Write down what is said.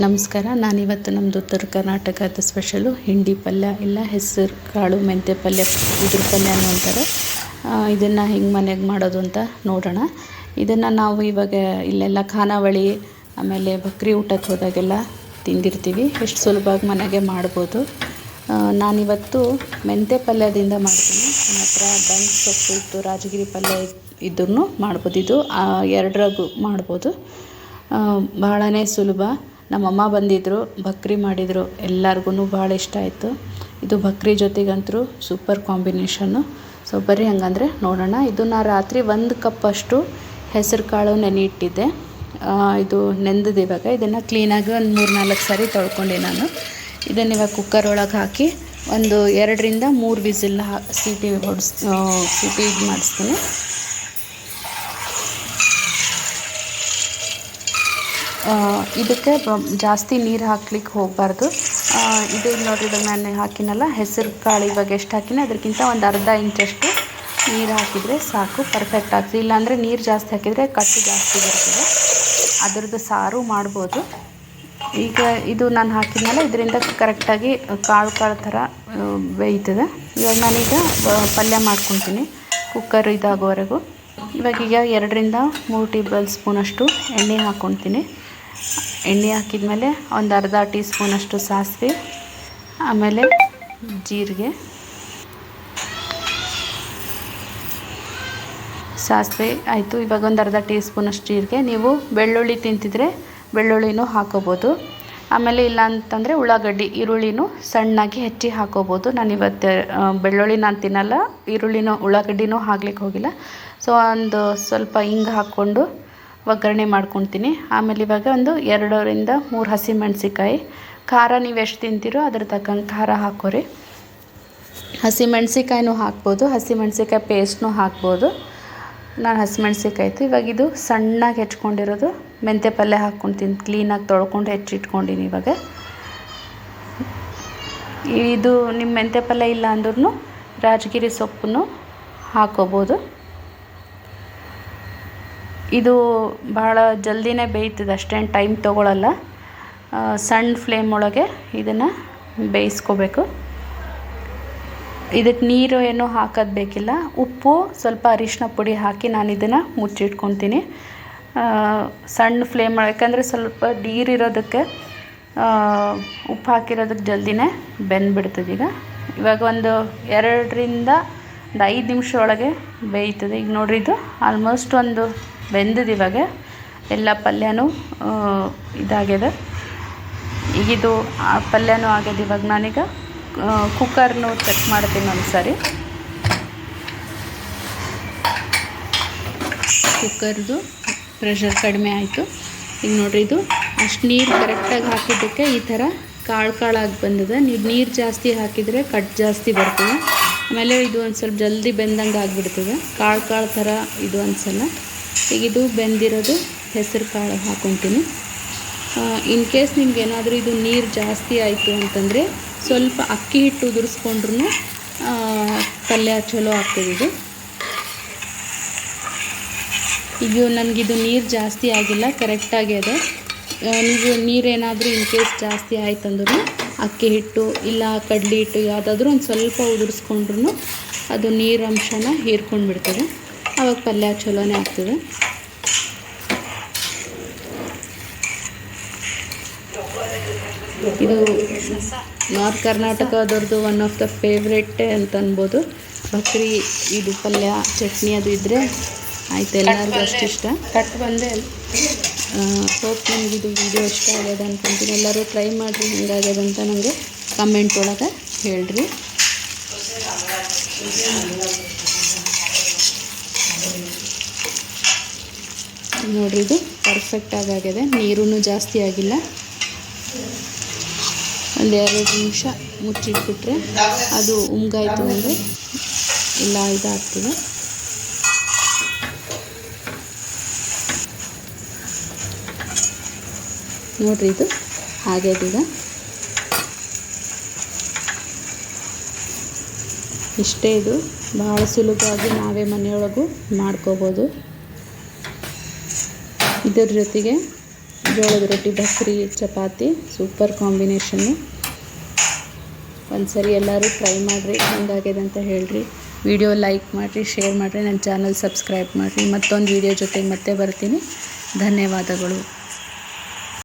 ನಮಸ್ಕಾರ. ನಾನಿವತ್ತು ನಮ್ಮದು ಉತ್ತರ ಕರ್ನಾಟಕದ ಸ್ಪೆಷಲು ಹಿಂಡಿ ಪಲ್ಯ ಇಲ್ಲ ಹೆಸರು ಕಾಳು ಮೆಂತ್ಯ ಪಲ್ಯ, ಇದ್ರ ಪಲ್ಯ ಅಂತಾರೆ. ಇದನ್ನು ಹೆಂಗೆ ಮನೆಗೆ ಮಾಡೋದು ಅಂತ ನೋಡೋಣ. ಇದನ್ನು ನಾವು ಇವಾಗ ಇಲ್ಲೆಲ್ಲ ಖಾನಾವಳಿ ಆಮೇಲೆ ಬಕ್ರಿ ಊಟಕ್ಕೆ ಹೋದಾಗೆಲ್ಲ ತಿಂದಿರ್ತೀವಿ. ಎಷ್ಟು ಸುಲಭವಾಗಿ ಮನೆಗೆ ಮಾಡ್ಬೋದು. ನಾನಿವತ್ತು ಮೆಂತ್ಯ ಪಲ್ಯದಿಂದ ಮಾಡ್ತೀನಿ. ನನ್ನ ಹತ್ರ ದಂಟು ಸೊಪ್ಪು ಇತ್ತು, ರಾಜಗಿರಿ ಪಲ್ಯ ಇದ್ರೂ ಮಾಡ್ಬೋದು. ಇದು ಎರಡರಾಗೂ ಮಾಡ್ಬೋದು. ಭಾಳನೇ ಸುಲಭ. ನಮ್ಮಮ್ಮ ಬಂದಿದ್ದರು, ಬಕ್ರಿ ಮಾಡಿದರು, ಎಲ್ಲರಿಗೂ ಭಾಳ ಇಷ್ಟ ಆಯಿತು. ಇದು ಬಕ್ರಿ ಜೊತೆಗಂತೂ ಸೂಪರ್ ಕಾಂಬಿನೇಷನ್ನು. ಸೊ ಬರ್ರಿ ಹಂಗಂದರೆ ನೋಡೋಣ. ಇದು ನಾನು ರಾತ್ರಿ 1 ಕಪ್ಪಷ್ಟು ಹೆಸರು ಕಾಳು ನೆನೆ ಇಟ್ಟಿದ್ದೆ. ಇದು ನೆಂದಿದೆ. ಇವಾಗ ಇದನ್ನು ಕ್ಲೀನಾಗಿ ಒಂದು 3-4 ಸಾರಿ ತೊಳ್ಕೊಂಡೆ ನಾನು. ಇದನ್ನು ಇವಾಗ ಕುಕ್ಕರ್ ಒಳಗೆ ಹಾಕಿ ಒಂದು 2ರಿಂದ 3 ವಿಸಿಲ್ ಸೀಟಿ ಇದು ಮಾಡಿಸ್ತೀನಿ. ಇದಕ್ಕೆ ಜಾಸ್ತಿ ನೀರು ಹಾಕ್ಲಿಕ್ಕೆ ಹೋಗಬಾರ್ದು. ಇದು ನೋಡಿರಿ, ಇವಾಗ ನಾನು ಹಾಕಿನಲ್ಲ ಹೆಸರು ಕಾಳು, ಇವಾಗ ಎಷ್ಟು ಹಾಕಿನ ಅದಕ್ಕಿಂತ ಒಂದು ಅರ್ಧ ಇಂಚಷ್ಟು ನೀರು ಹಾಕಿದರೆ ಸಾಕು, ಪರ್ಫೆಕ್ಟ್ ಆಗ್ತದೆ. ಇಲ್ಲಾಂದರೆ ನೀರು ಜಾಸ್ತಿ ಹಾಕಿದರೆ ಕಟ್ಟು ಜಾಸ್ತಿ ಬರ್ತದೆ. ಅದರದ್ದು ಸಾರು ಮಾಡ್ಬೋದು. ಈಗ ಇದು ನಾನು ಹಾಕಿದ್ಮೇಲೆ ಇದರಿಂದ ಕರೆಕ್ಟಾಗಿ ಕಾಳು ಥರ ಬೇಯ್ತದೆ. ಇವಾಗ ನಾನೀಗ ಪಲ್ಯ ಮಾಡ್ಕೊತೀನಿ ಕುಕ್ಕರ್ ಇದಾಗೋವರೆಗೂ. ಇವಾಗೀಗ 2ರಿಂದ 3 ಟೇಬಲ್ ಸ್ಪೂನಷ್ಟು ಎಣ್ಣೆ ಹಾಕ್ಕೊತೀನಿ. ಎಣ್ಣೆ ಹಾಕಿದ್ಮೇಲೆ ಒಂದು ಅರ್ಧ ಟೀ ಸ್ಪೂನಷ್ಟು ಸಾಸಿವೆ, ಆಮೇಲೆ ಜೀರಿಗೆ, ಸಾಸಿವೆ ಆಯಿತು. ಇವಾಗ ಒಂದು ಅರ್ಧ ಟೀ ಸ್ಪೂನಷ್ಟು ಜೀರಿಗೆ. ನೀವು ಬೆಳ್ಳುಳ್ಳಿ ತಿಂತಿದ್ರೆ ಬೆಳ್ಳುಳ್ಳಿನೂ ಹಾಕೋಬೋದು. ಆಮೇಲೆ ಇಲ್ಲ ಅಂತಂದರೆ ಉಳ್ಳಾಗಡ್ಡಿ, ಈರುಳ್ಳಿನೂ ಸಣ್ಣಾಗಿ ಹೆಚ್ಚಿ ಹಾಕೋಬೋದು. ನಾನು ಇವತ್ತು ಬೆಳ್ಳುಳ್ಳಿ ನಾನು ತಿನ್ನಲ್ಲ, ಈರುಳ್ಳಿನೂ ಉಳ್ಳಾಗಡ್ಡಿನೂ ಹಾಕ್ಲಿಕ್ಕೆ ಹೋಗಿಲ್ಲ. ಸೊ ಒಂದು ಸ್ವಲ್ಪ ಹಿಂಗೆ ಹಾಕ್ಕೊಂಡು ಒಗ್ಗರಣೆ ಮಾಡ್ಕೊತೀನಿ. ಆಮೇಲೆ ಇವಾಗ ಒಂದು 2ರಿಂದ 3 ಹಸಿಮೆಣ್ಸಿಕಾಯಿ. ಖಾರ ನೀವು ಎಷ್ಟು ತಿಂತೀರೋ ಅದ್ರ ತಕ್ಕಂಗೆ ಖಾರ ಹಾಕೋರಿ. ಹಸಿಮೆಣ್ಸಿಕಾಯಿನೂ ಹಾಕ್ಬೋದು, ಹಸಿಮೆಣ್ಸಿಕಾಯಿ ಪೇಸ್ಟ್ನೂ ಹಾಕ್ಬೋದು. ನಾನು ಹಸಿಮೆಣ್ಸಿಕಾಯಿ ಇತ್ತು. ಇವಾಗ ಇದು ಸಣ್ಣಾಗಿ ಹೆಚ್ಕೊಂಡಿರೋದು ಮೆಂತ್ಯ ಪಲ್ಯ ಹಾಕ್ಕೊತೀನಿ. ಕ್ಲೀನಾಗಿ ತೊಳ್ಕೊಂಡು ಹೆಚ್ಚಿಟ್ಕೊಂಡಿನಿ. ಇವಾಗ ಇದು ನಿಮ್ಮ ಮೆಂತ್ಯ ಪಲ್ಯ ಇಲ್ಲ ಅಂದ್ರೂ ರಾಜಗಿರಿ ಸೊಪ್ಪನ್ನು ಹಾಕೋಬೋದು. ಇದು ಭಾಳ ಜಲ್ದಿನೇ ಬೇಯ್ತದೆ, ಅಷ್ಟೇನು ಟೈಮ್ ತೊಗೊಳ್ಳಲ್ಲ. ಸಣ್ಣ ಫ್ಲೇಮ್ ಒಳಗೆ ಇದನ್ನು ಬೇಯಿಸ್ಕೋಬೇಕು. ಇದಕ್ಕೆ ನೀರು ಏನೂ ಹಾಕೋದು ಬೇಕಿಲ್ಲ. ಉಪ್ಪು, ಸ್ವಲ್ಪ ಅರಿಶಿನ ಪುಡಿ ಹಾಕಿ ನಾನು ಇದನ್ನು ಮುಚ್ಚಿಟ್ಕೊತೀನಿ ಸಣ್ಣ ಫ್ಲೇಮ್ ಒಳಗೆ. ಯಾಕಂದರೆ ಸ್ವಲ್ಪ ನೀರಿರೋದಕ್ಕೆ ಉಪ್ಪು ಹಾಕಿರೋದಕ್ಕೆ ಜಲ್ದಿನೇ ಬೆಂದ್ಬಿಡ್ತದೆ. ಇವಾಗ ಒಂದು 2ರಿಂದ 5 ನಿಮಿಷ ಒಳಗೆ ಬೇಯ್ತದೆ. ಈಗ ನೋಡ್ರಿ, ಇದು ಆಲ್ಮೋಸ್ಟ್ ಒಂದು ಬೆಂದಿದೆ. ಇವಾಗ ಎಲ್ಲ ಪಲ್ಯನೂ ಇದಾಗ್ಯದ. ಈಗಿದು ಪಲ್ಯನೂ ಆಗ್ಯದ. ಇವಾಗ ನಾನೀಗ ಕುಕ್ಕರ್ನು ಚೆಕ್ ಮಾಡ್ತೀನಿ ಒಂದು ಸಾರಿ. ಕುಕ್ಕರ್ದು ಪ್ರೆಷರ್ ಕಡಿಮೆ ಆಯಿತು. ಈಗ ನೋಡ್ರಿ, ಇದು ಅಷ್ಟು ನೀರು ಕರೆಕ್ಟಾಗಿ ಹಾಕಿದ್ದಕ್ಕೆ ಈ ಥರ ಕಾಳಾಗಿ ಬಂದಿದೆ. ನೀವು ನೀರು ಜಾಸ್ತಿ ಹಾಕಿದರೆ ಕಟ್ ಜಾಸ್ತಿ ಬರ್ತದೆ. ಆಮೇಲೆ ಇದು ಒಂದು ಸ್ವಲ್ಪ ಜಲ್ದಿ ಬೆಂದಂಗೆ ಆಗಿಬಿಡ್ತದೆ. ಕಾಳು ಥರ ಇದು ಅನ್ಸಲ್ಲ. ಈಗ ಇದು ಬೆಂದಿರೋದು ಹೆಸರು ಕಾಳು ಹಾಕ್ಕೊತೀನಿ. ಇನ್ ಕೇಸ್ ನಿಮ್ಗೇನಾದರೂ ಇದು ನೀರು ಜಾಸ್ತಿ ಆಯಿತು ಅಂತಂದರೆ ಸ್ವಲ್ಪ ಅಕ್ಕಿ ಹಿಟ್ಟು ಉದುರಿಸ್ಕೊಂಡ್ರೂ ಪಲ್ಯ ಚಲೋ ಆಗ್ತದೆ. ಈಗ ನನಗಿದು ನೀರು ಜಾಸ್ತಿ ಆಗಿಲ್ಲ, ಕರೆಕ್ಟಾಗಿ ಅದ. ನೀವು ನೀರೇನಾದರೂ ಇನ್ ಕೇಸ್ ಜಾಸ್ತಿ ಆಯ್ತಂದ್ರೂ ಅಕ್ಕಿ ಹಿಟ್ಟು ಇಲ್ಲ ಕಡ್ಲೆ ಹಿಟ್ಟು ಯಾವುದಾದ್ರೂ ಒಂದು ಸ್ವಲ್ಪ ಉದುರಿಸ್ಕೊಂಡ್ರೂ ಅದು ನೀರಂಶನ ಹೀರ್ಕೊಂಡು ಬಿಡ್ತದೆ. ಆವಾಗ ಪಲ್ಯ ಚಲೋನೇ ಆಗ್ತದೆ. ಇದು ನಾರ್ತ್ ಕರ್ನಾಟಕದವ್ರದ್ದು ಒನ್ ಆಫ್ ದ ಫೇವ್ರೆಟ್ ಅಂತ ಅನ್ಬೋದು. ಬಕ್ರಿ ಇದು ಪಲ್ಯ ಚಟ್ನಿ ಅದು ಇದ್ದರೆ ಆಯ್ತು, ಎಲ್ಲರಿಗೂ ಅಷ್ಟು ಇಷ್ಟ. ಕಟ್ ಬಂದೆ. ಹೋಪ್ ನನಗಿದು ವಿಡಿಯೋ ಇಷ್ಟ ಆಗ್ಯದ ಅನ್ಕೊತೀನಿ. ಎಲ್ಲರೂ ಟ್ರೈ ಮಾಡಿರಿ, ಹೆಂಗಾಗ್ಯದಂತ ನನಗೆ ಕಮೆಂಟ್ ಒಳಗೆ ಹೇಳ್ರಿ. ನೋಡ್ರಿ, ಇದು ಪರ್ಫೆಕ್ಟಾಗಿ ಆಗಿದೆ. ನೀರೂ ಜಾಸ್ತಿ ಆಗಿಲ್ಲ. ಒಂದು 2 ನಿಮಿಷ ಮುಚ್ಚಿಟ್ಬಿಟ್ರೆ ಅದು ಉಮ್ಗಾಯ್ತು ಅಂದರೆ ಇಲ್ಲ ಇದಾಗ್ತದೆ. ನೋಡ್ರಿ, ಇದು ಹಾಗೆದೀಗ ಇಷ್ಟೇ. ಇದು ಭಾಳ ಸುಲಭವಾಗಿ ನಾವೇ ಮನೆಯೊಳಗೂ ಮಾಡ್ಕೋಬೋದು. ಇದರ ಜೊತೆಗೆ ಜೋಳದ ರೊಟ್ಟಿ, ಭಕ್ರಿ, ಚಪಾತಿ ಸೂಪರ್ ಕಾಂಬಿನೇಷನ್ನು. ಒಂದು ಸರಿ ಎಲ್ಲರೂ ಟ್ರೈ ಮಾಡಿರಿ, ಹೆಂಗಾಗಿದೆ ಅಂತ ಹೇಳ್ರಿ. ವಿಡಿಯೋ ಲೈಕ್ ಮಾಡಿರಿ, ಶೇರ್ ಮಾಡಿರಿ, ನನ್ನ ಚಾನಲ್ ಸಬ್ಸ್ಕ್ರೈಬ್ ಮಾಡಿರಿ. ಮತ್ತೊಂದು ವಿಡಿಯೋ ಜೊತೆಗೆ ಮತ್ತೆ ಬರ್ತೀನಿ. ಧನ್ಯವಾದಗಳು.